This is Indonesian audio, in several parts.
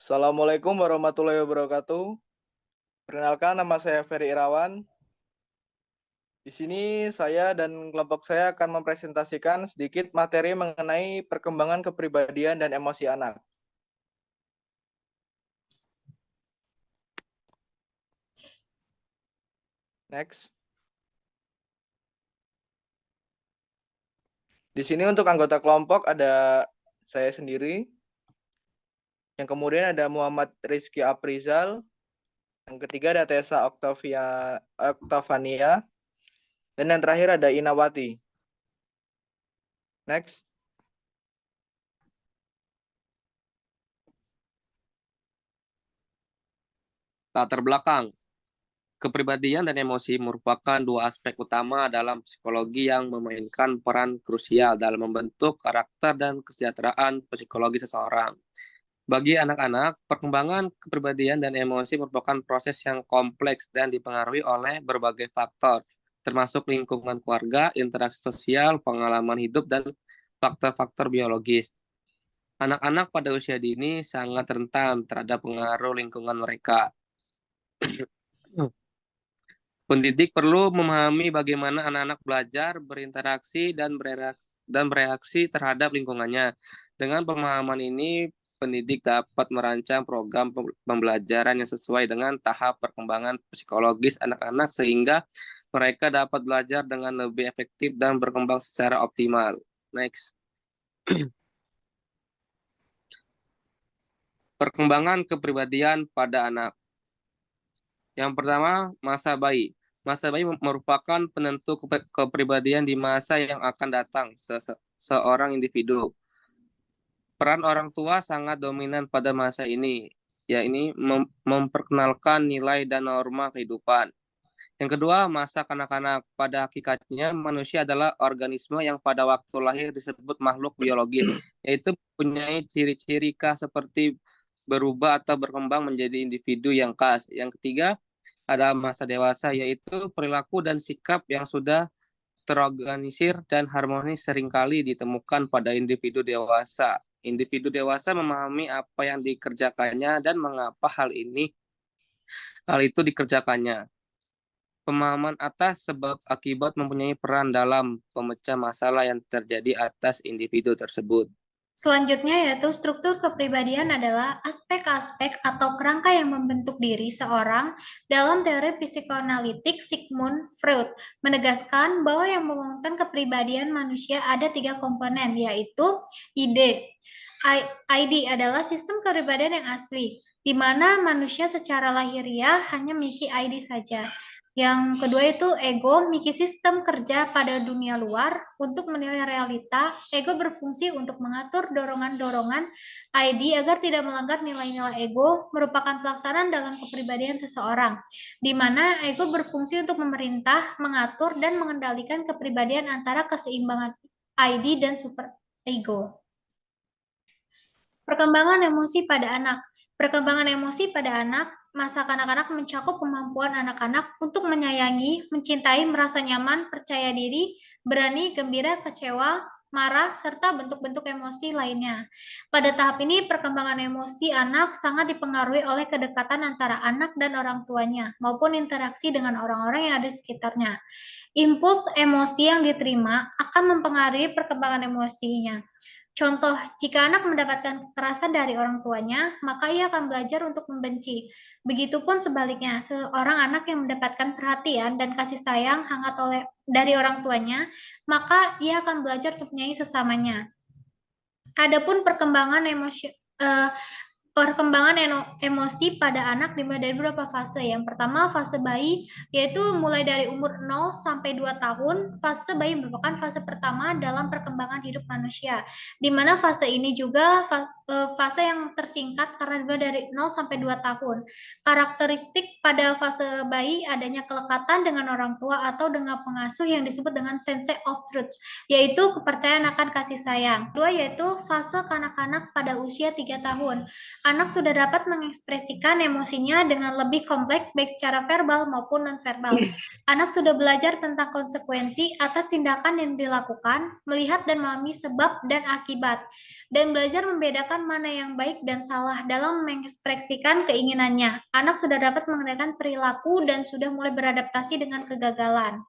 Assalamualaikum warahmatullahi wabarakatuh. Perkenalkan, nama saya Ferry Irawan. Di sini saya dan kelompok saya akan mempresentasikan sedikit materi mengenai perkembangan kepribadian dan emosi anak. Next. Di sini untuk anggota kelompok ada saya sendiri. Yang kemudian ada Muhammad Rizky Aprizal. Yang ketiga ada Tessa Oktavania. Dan yang terakhir ada Inawati. Next. Latar belakang. Kepribadian dan emosi merupakan dua aspek utama dalam psikologi yang memainkan peran krusial dalam membentuk karakter dan kesejahteraan psikologi seseorang. Bagi anak-anak, perkembangan kepribadian dan emosi merupakan proses yang kompleks dan dipengaruhi oleh berbagai faktor, termasuk lingkungan keluarga, interaksi sosial, pengalaman hidup, dan faktor-faktor biologis. Anak-anak pada usia dini sangat rentan terhadap pengaruh lingkungan mereka. Pendidik perlu memahami bagaimana anak-anak belajar, berinteraksi, dan bereaksi terhadap lingkungannya. Dengan pemahaman ini, pendidik dapat merancang program pembelajaran yang sesuai dengan tahap perkembangan psikologis anak-anak sehingga mereka dapat belajar dengan lebih efektif dan berkembang secara optimal. Next. Perkembangan kepribadian pada anak. Yang pertama, masa bayi. Masa bayi merupakan penentu kepribadian di masa yang akan datang seorang individu. Peran orang tua sangat dominan pada masa ini, yakni memperkenalkan nilai dan norma kehidupan. Yang kedua, masa kanak-kanak. Pada hakikatnya, manusia adalah organisme yang pada waktu lahir disebut makhluk biologis, yaitu mempunyai ciri-ciri khas seperti berubah atau berkembang menjadi individu yang khas. Yang ketiga, ada masa dewasa, yaitu perilaku dan sikap yang sudah terorganisir dan harmonis seringkali ditemukan pada individu dewasa. Individu dewasa memahami apa yang dikerjakannya dan mengapa hal itu dikerjakannya. Pemahaman atas sebab akibat mempunyai peran dalam pemecah masalah yang terjadi atas individu tersebut. Selanjutnya yaitu struktur kepribadian adalah aspek-aspek atau kerangka yang membentuk diri seorang. Dalam teori psikoanalitik Sigmund Freud menegaskan bahwa yang membangunkan kepribadian manusia ada 3 komponen, yaitu ide. ID adalah sistem kepribadian yang asli, di mana manusia secara lahiriah hanya memiliki ID saja. Yang kedua itu ego, memiliki sistem kerja pada dunia luar untuk menilai realita. Ego berfungsi untuk mengatur dorongan-dorongan ID agar tidak melanggar nilai-nilai ego, merupakan pelaksanaan dalam kepribadian seseorang, di mana ego berfungsi untuk memerintah, mengatur, dan mengendalikan kepribadian antara keseimbangan ID dan super ego. Perkembangan emosi pada anak. Perkembangan emosi pada anak, masa kanak-kanak mencakup kemampuan anak-anak untuk menyayangi, mencintai, merasa nyaman, percaya diri, berani, gembira, kecewa, marah, serta bentuk-bentuk emosi lainnya. Pada tahap ini, perkembangan emosi anak sangat dipengaruhi oleh kedekatan antara anak dan orang tuanya, maupun interaksi dengan orang-orang yang ada di sekitarnya. Impuls emosi yang diterima akan mempengaruhi perkembangan emosinya. Contoh, jika anak mendapatkan kekerasan dari orang tuanya, maka ia akan belajar untuk membenci. Begitupun sebaliknya, seorang anak yang mendapatkan perhatian dan kasih sayang hangat dari orang tuanya, maka ia akan belajar untuk menyayangi sesamanya. Adapun perkembangan emosi pada anak dimulai dari beberapa fase. Yang pertama, fase bayi, yaitu mulai dari umur 0 sampai 2 tahun. Fase bayi merupakan fase pertama dalam perkembangan hidup manusia, di mana fase ini juga fase yang tersingkat karena dimulai dari 0 sampai 2 tahun. Karakteristik pada fase bayi adanya kelekatan dengan orang tua atau dengan pengasuh yang disebut dengan sense of truth, yaitu kepercayaan akan kasih sayang. Kedua, yaitu fase kanak-kanak pada usia 3 tahun. anak sudah dapat mengekspresikan emosinya dengan lebih kompleks baik secara verbal maupun nonverbal. Anak sudah belajar tentang konsekuensi atas tindakan yang dilakukan, melihat dan memahami sebab dan akibat, dan belajar membedakan mana yang baik dan salah dalam mengekspresikan keinginannya. Anak sudah dapat mengendalikan perilaku dan sudah mulai beradaptasi dengan kegagalan.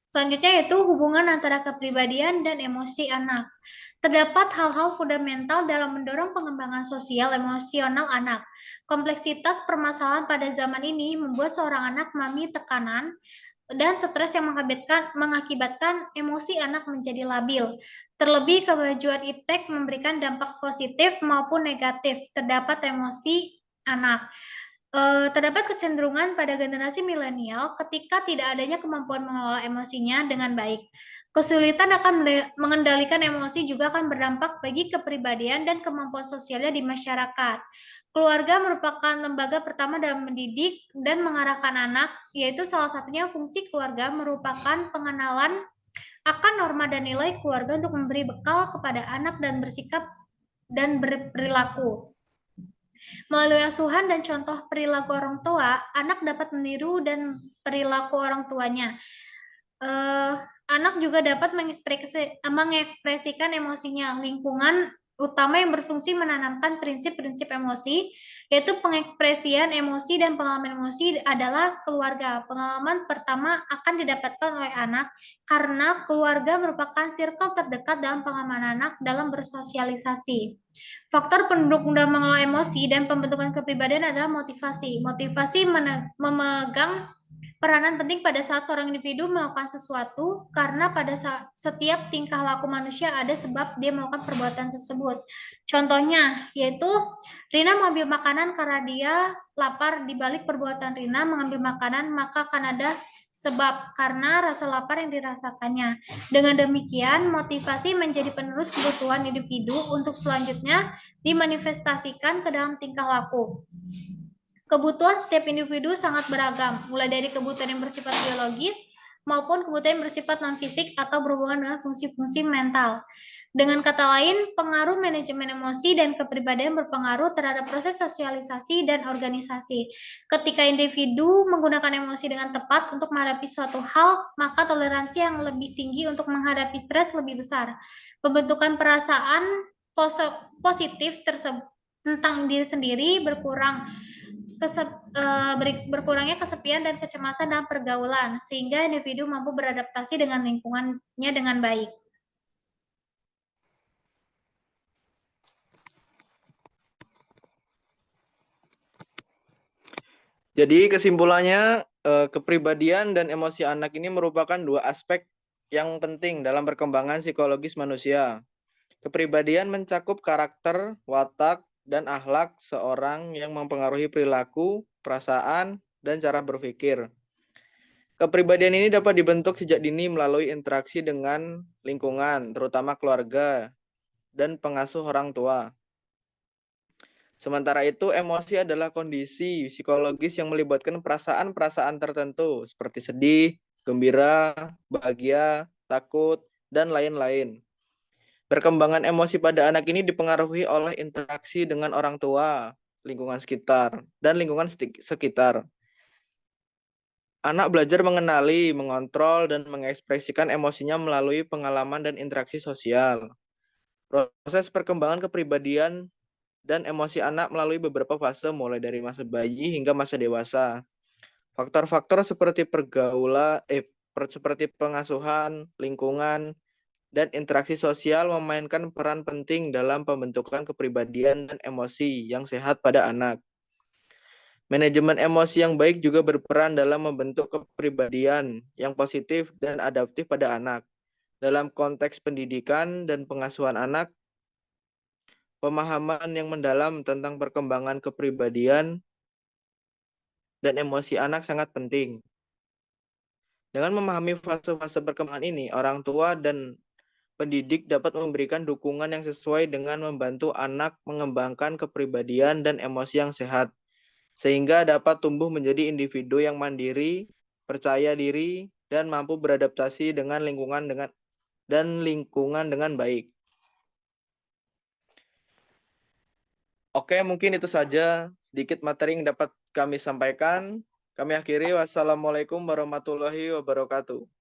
Selanjutnya yaitu hubungan antara kepribadian dan emosi anak. Terdapat hal-hal fundamental dalam mendorong pengembangan sosial emosional anak. Kompleksitas permasalahan pada zaman ini membuat seorang anak mengalami tekanan dan stres yang mengakibatkan emosi anak menjadi labil. Terlebih kemajuan iptek memberikan dampak positif maupun negatif terdapat emosi anak. Terdapat kecenderungan pada generasi milenial ketika tidak adanya kemampuan mengelola emosinya dengan baik. Kesulitan akan mengendalikan emosi juga akan berdampak bagi kepribadian dan kemampuan sosialnya di masyarakat. Keluarga merupakan lembaga pertama dalam mendidik dan mengarahkan anak, yaitu salah satunya fungsi keluarga merupakan pengenalan akan norma dan nilai keluarga untuk memberi bekal kepada anak dan bersikap dan berperilaku. Melalui asuhan dan contoh perilaku orang tua, anak dapat meniru dan perilaku orang tuanya. Anak juga dapat mengekspresikan emosinya. Lingkungan utama yang berfungsi menanamkan prinsip-prinsip emosi, yaitu pengekspresian emosi dan pengalaman emosi adalah keluarga. Pengalaman pertama akan didapatkan oleh anak karena keluarga merupakan circle terdekat dalam pengalaman anak dalam bersosialisasi. Faktor pendukung dalam mengelola emosi dan pembentukan kepribadian adalah motivasi. Motivasi memegang peranan penting pada saat seorang individu melakukan sesuatu karena pada setiap tingkah laku manusia ada sebab dia melakukan perbuatan tersebut. Contohnya yaitu Rina mengambil makanan karena dia lapar. Di balik perbuatan Rina mengambil makanan maka akan ada sebab karena rasa lapar yang dirasakannya. Dengan demikian, motivasi menjadi penerus kebutuhan individu untuk selanjutnya dimanifestasikan ke dalam tingkah laku. Kebutuhan setiap individu sangat beragam, mulai dari kebutuhan yang bersifat biologis maupun kebutuhan yang bersifat non-fisik atau berhubungan dengan fungsi-fungsi mental. Dengan kata lain, pengaruh manajemen emosi dan kepribadian berpengaruh terhadap proses sosialisasi dan organisasi. Ketika individu menggunakan emosi dengan tepat untuk menghadapi suatu hal, maka toleransi yang lebih tinggi untuk menghadapi stres lebih besar. Pembentukan perasaan positif tentang diri sendiri berkurangnya kesepian dan kecemasan dalam pergaulan, sehingga individu mampu beradaptasi dengan lingkungannya dengan baik. Jadi kesimpulannya, kepribadian dan emosi anak ini merupakan dua aspek yang penting dalam perkembangan psikologis manusia. Kepribadian mencakup karakter, watak, dan akhlak seorang yang mempengaruhi perilaku, perasaan, dan cara berpikir. Kepribadian ini dapat dibentuk sejak dini melalui interaksi dengan lingkungan, terutama keluarga dan pengasuh orang tua. Sementara itu, emosi adalah kondisi psikologis yang melibatkan perasaan-perasaan tertentu seperti sedih, gembira, bahagia, takut, dan lain-lain. Perkembangan emosi pada anak ini dipengaruhi oleh interaksi dengan orang tua, lingkungan sekitar, dan lingkungan sekitar. Anak belajar mengenali, mengontrol, dan mengekspresikan emosinya melalui pengalaman dan interaksi sosial. Proses perkembangan kepribadian dan emosi anak melalui beberapa fase, mulai dari masa bayi hingga masa dewasa. Faktor-faktor seperti seperti pengasuhan, lingkungan, dan interaksi sosial memainkan peran penting dalam pembentukan kepribadian dan emosi yang sehat pada anak. Manajemen emosi yang baik juga berperan dalam membentuk kepribadian yang positif dan adaptif pada anak. Dalam konteks pendidikan dan pengasuhan anak, pemahaman yang mendalam tentang perkembangan kepribadian dan emosi anak sangat penting. Dengan memahami fase-fase perkembangan ini, orang tua dan pendidik dapat memberikan dukungan yang sesuai dengan membantu anak mengembangkan kepribadian dan emosi yang sehat, sehingga dapat tumbuh menjadi individu yang mandiri, percaya diri, dan mampu beradaptasi dengan lingkungan dengan baik. Oke, mungkin itu saja sedikit materi yang dapat kami sampaikan. Kami akhiri. Wassalamualaikum warahmatullahi wabarakatuh.